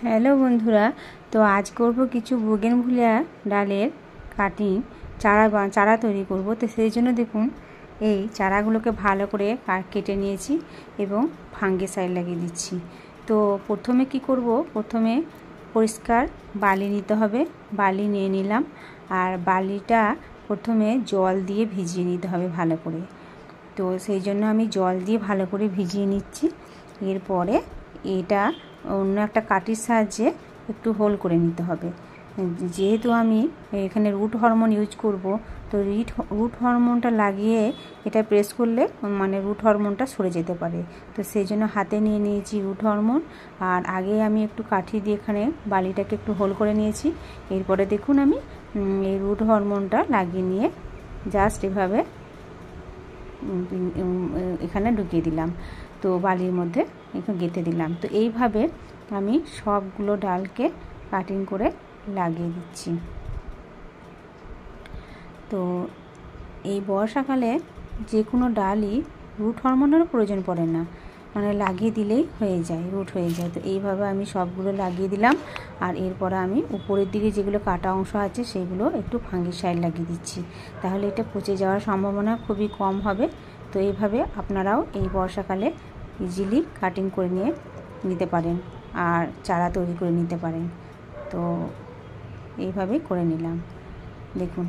Hello বন্ধুরা, তো আজ করব কিছু বোগেনভিলিয়া ডালের কাটিং চারা তৈরি করব। তো সেই জন্য দেখুন এই চারাগুলোকে ভালো করে কেটে নিয়েছি এবং ফাঙ্গিসাইড লাগিয়ে দিচ্ছি। তো প্রথমে কি করব, প্রথমে পরিষ্কার বালি নিতে হবে। বালি নিয়ে নিলাম, আর বালিটা প্রথমে জল দিয়ে ভিজিয়ে নিতে হবে ভালো করে। তো সেই জন্য আমি জল দিয়ে ভালো করে ভিজিয়ে নিচ্ছি। এরপরে এটা অন্য একটা কাঠির সাহায্যে একটু হোল করে নিতে হবে। যেহেতু আমি এখানে রুট হরমোন ইউজ করব, তো রুট হরমোনটা লাগিয়ে এটা প্রেস করলে মানে রুট হরমোনটা সরে যেতে পারে। তো সেই জন্য হাতে নিয়ে নিয়েছি রুট হরমোন, আর আগে আমি একটু কাঠি দিয়ে এখানে বালিটাকে একটু হোল করে নিয়েছি। এরপরে দেখুন আমি এই রুট হরমোনটা লাগিয়ে নিয়ে জাস্ট এভাবে এখানে ঢুকিয়ে দিলাম, তো বালির মধ্যে একটু গেঁথে দিলাম। তো এইভাবে আমি সবগুলো ডালকে কাটিং করে লাগিয়ে দিচ্ছি। তো এই বর্ষাকালে যে কোনো ডালই রুট হরমোনেরও প্রয়োজন পড়ে না, মানে লাগিয়ে দিলেই হয়ে যায়, রুট হয়ে যায়। তো এইভাবে আমি সবগুলো লাগিয়ে দিলাম, আর এরপরে আমি উপরের দিকে যেগুলো কাটা অংশ আছে সেগুলো একটু ফাঙ্গিসাইড লাগিয়ে দিচ্ছি, তাহলে এটা পচে যাওয়ার সম্ভাবনা খুবই কম হবে। তো এইভাবে আপনারাও এই বর্ষাকালে ইজিলি কাটিং করে নিতে পারেন আর চারা তৈরি করে নিতে পারেন। তো এইভাবেই করে নিলাম, দেখুন।